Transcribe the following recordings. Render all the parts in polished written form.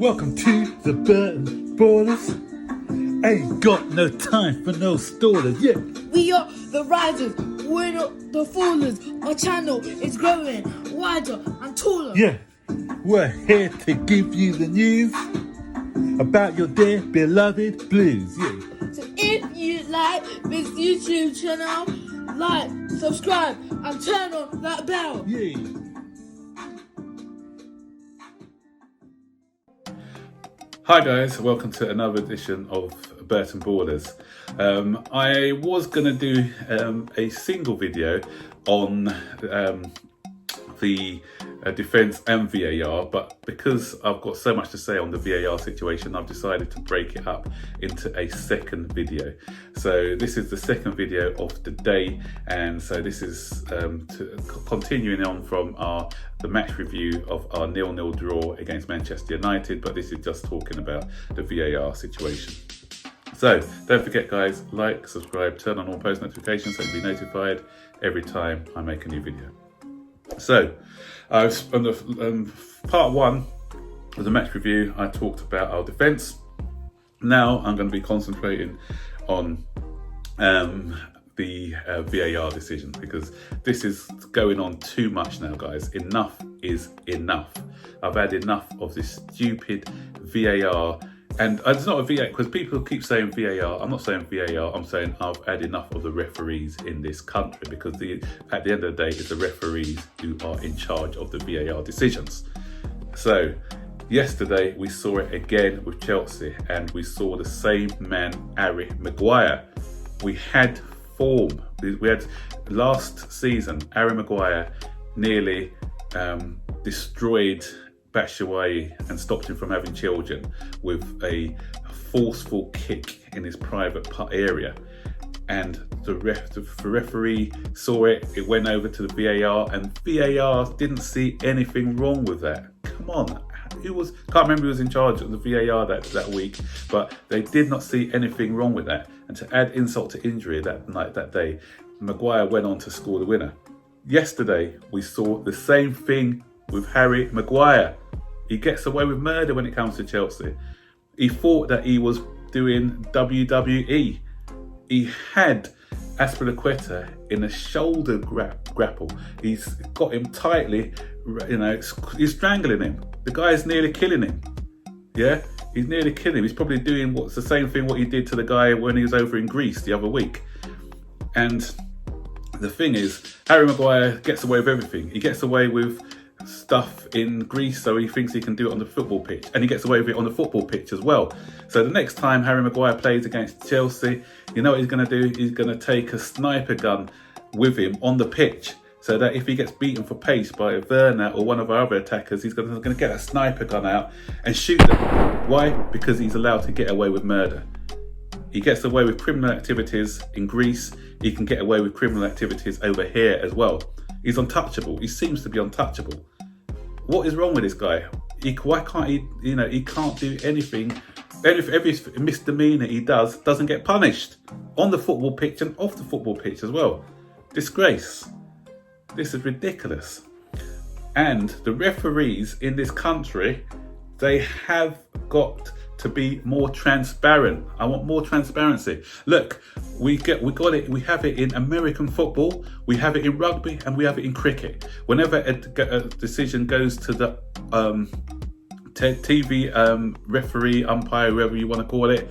Welcome to the Burton Borders. Ain't got no time for no stallers, yeah. We are the risers, we're not the fallers. Our channel is growing wider and taller. Yeah, we're here to give you the news about your dear beloved Blues, yeah. So if you like this YouTube channel, like, subscribe and turn on that bell. Yeah. Hi guys, welcome to another edition of Burton Borders. I was going to do a single video on the defence and VAR, but because I've got so much to say on the VAR situation, I've decided to break it up into a second video. So this is the second video of the day, and so this is continuing on from the match review of our 0-0 draw against Manchester United, but this is just talking about the VAR situation. So don't forget guys, like, subscribe, turn on all post notifications so you'll be notified every time I make a new video. So on the part one of the match review, I talked about our defence. Now I'm going to be concentrating on the VAR decision, because this is going on too much now guys. Enough is enough. I've had enough of this stupid VAR. And it's not a VAR, because people keep saying VAR. I'm not saying VAR, I'm saying I've had enough of the referees in this country, because at the end of the day, it's the referees who are in charge of the VAR decisions. So yesterday we saw it again with Chelsea, and we saw the same man, Harry Maguire. We had form. We had last season, Harry Maguire nearly destroyed Batshuayi and stopped him from having children with a forceful kick in his private area, and the referee saw it. It went over to the VAR, and VAR didn't see anything wrong with that. Come on, can't remember who was in charge of the VAR that week, but they did not see anything wrong with that. And to add insult to injury, that day, Maguire went on to score the winner. Yesterday we saw the same thing with Harry Maguire. He gets away with murder when it comes to Chelsea. He thought that he was doing WWE. He had Azpilicueta in a shoulder grapple. He's got him tightly, he's strangling him. The guy's nearly killing him. Yeah, he's nearly killing him. He's probably doing what's the same thing what he did to the guy when he was over in Greece the other week. And the thing is, Harry Maguire gets away with everything. He gets away with stuff in Greece, so he thinks he can do it on the football pitch, and he gets away with it on the football pitch as well. So the next time Harry Maguire plays against Chelsea, you know what he's going to do? He's going to take a sniper gun with him on the pitch, so that if he gets beaten for pace by Werner or one of our other attackers, he's going to get a sniper gun out and shoot them. Why? Because he's allowed to get away with murder. He gets away with criminal activities in Greece. He can get away with criminal activities over here as well. He's untouchable. He seems to be untouchable. What is wrong with this guy? Why can't he? He can't do anything. Every misdemeanor he doesn't get punished on the football pitch and off the football pitch as well. Disgrace. This is ridiculous. And the referees in this country, they have got to be more transparent. I want more transparency. Look, we got it. We have it in American football, we have it in rugby, and we have it in cricket. Whenever a decision goes to the TV referee, umpire, whoever you want to call it,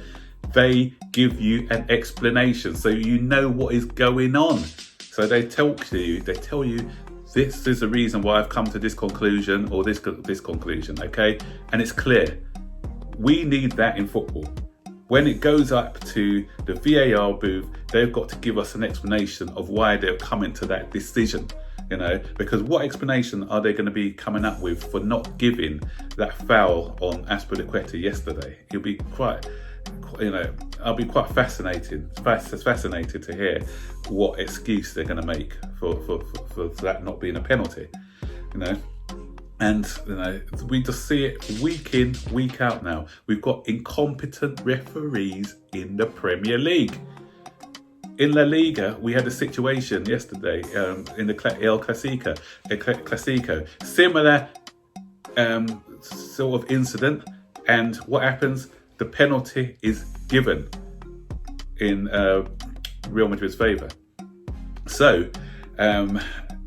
they give you an explanation, so you know what is going on. So they tell you, this is the reason why I've come to this conclusion or this conclusion. Okay, and it's clear. We need that in football. When it goes up to the VAR booth, they've got to give us an explanation of why they're coming to that decision, because what explanation are they going to be coming up with for not giving that foul on Azpilicueta yesterday? It'll be I'll be quite fascinated to hear what excuse they're going to make for that not being a penalty, And we just see it week in, week out now. We've got incompetent referees in the Premier League. In La Liga, we had a situation yesterday in the El Clasico. Similar sort of incident, and what happens? The penalty is given in Real Madrid's favour. So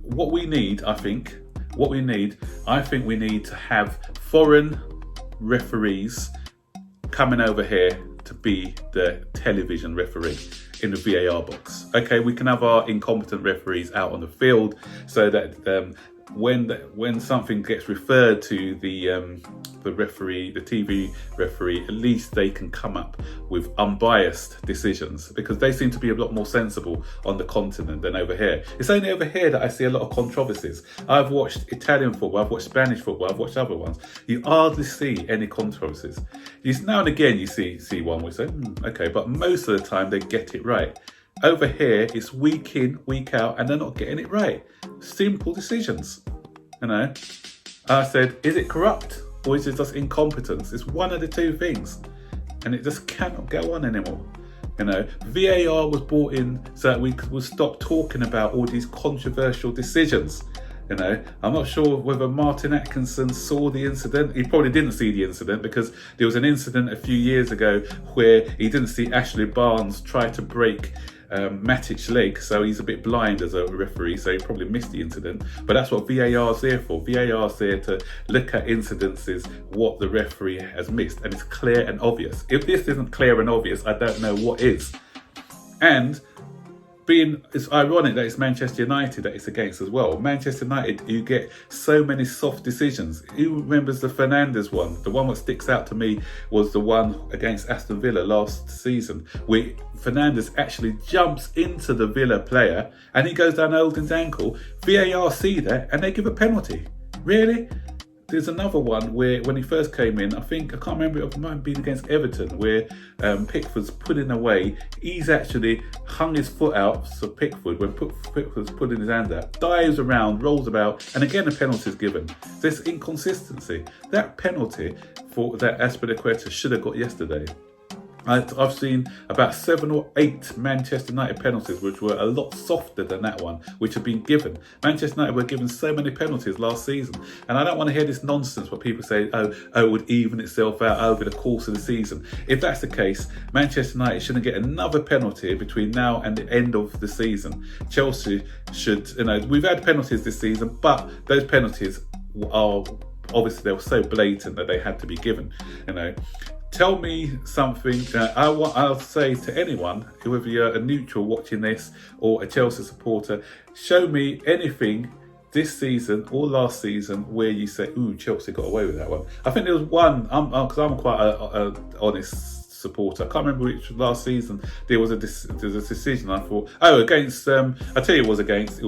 what we need, I think we need to have foreign referees coming over here to be the television referee in the VAR box. Okay, we can have our incompetent referees out on the field so that when something gets referred to the referee, the TV referee, at least they can come up with unbiased decisions, because they seem to be a lot more sensible on the continent than over here. It's only over here that I see a lot of controversies. I've watched Italian football, I've watched Spanish football, I've watched other ones. You hardly see any controversies. Now and again you see one where you say, okay, but most of the time they get it right. Over here, it's week in, week out, and they're not getting it right. Simple decisions, you know. I said, is it corrupt or is it just incompetence? It's one of the two things, and it just cannot go on anymore. You know, VAR was brought in so that we could stop talking about all these controversial decisions. You know, I'm not sure whether Martin Atkinson saw the incident. He probably didn't see the incident, because there was an incident a few years ago where he didn't see Ashley Barnes try to break Matic's leg, so he's a bit blind as a referee, so he probably missed the incident. But that's what VAR is there for. VAR is there to look at incidences, what the referee has missed, and it's clear and obvious. If this isn't clear and obvious, I don't know what is. And it's ironic that it's Manchester United that it's against as well. Manchester United, you get so many soft decisions. Who remembers the Fernandes one? The one that sticks out to me was the one against Aston Villa last season, where Fernandes actually jumps into the Villa player and he goes down Oldham's ankle. VAR see that and they give a penalty. Really? There's another one where when he first came in, I can't remember, it might have been against Everton, where Pickford's pulling away. He's actually hung his foot out, so Pickford, when Pickford's pulling his hand out, dives around, rolls about, and again a penalty is given. There's inconsistency. That penalty for that Azpilicueta should have got yesterday. I've seen about 7 or 8 Manchester United penalties which were a lot softer than that one, which have been given. Manchester United were given so many penalties last season, and I don't want to hear this nonsense where people say, oh, it would even itself out over the course of the season. If that's the case, Manchester United shouldn't get another penalty between now and the end of the season. Chelsea should, we've had penalties this season, but those penalties are obviously, they were so blatant that they had to be given, Tell me something. I'll say to anyone, whether you're a neutral watching this or a Chelsea supporter, show me anything this season or last season where you say, ooh, Chelsea got away with that one. I think there was one, because I'm quite a honest supporter. I can't remember which last season there was a decision. I thought, against, I tell you, it was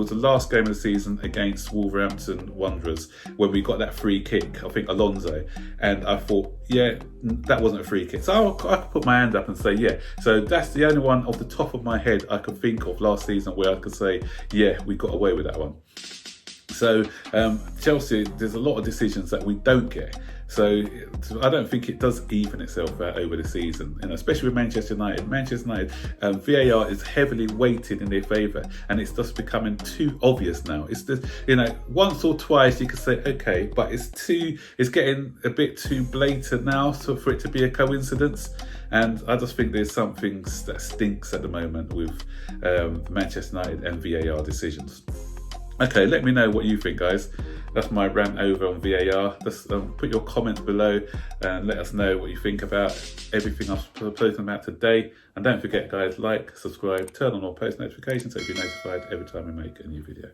the last game of the season against Wolverhampton Wanderers when we got that free kick. I think Alonso, and I thought, yeah, that wasn't a free kick. So I could put my hand up and say, yeah. So that's the only one off the top of my head I could think of last season where I could say, yeah, we got away with that one. So Chelsea, there's a lot of decisions that we don't get. So I don't think it does even itself out over the season, especially with Manchester United. Manchester United, VAR is heavily weighted in their favour, and it's just becoming too obvious now. It's just, once or twice you could say, okay, but it's getting a bit too blatant now for it to be a coincidence. And I just think there's something that stinks at the moment with Manchester United and VAR decisions. Okay, let me know what you think, guys. That's my rant over on VAR. Just put your comments below and let us know what you think about everything I've spoken about today. And don't forget, guys, like, subscribe, turn on all post notifications so you'll be notified every time we make a new video.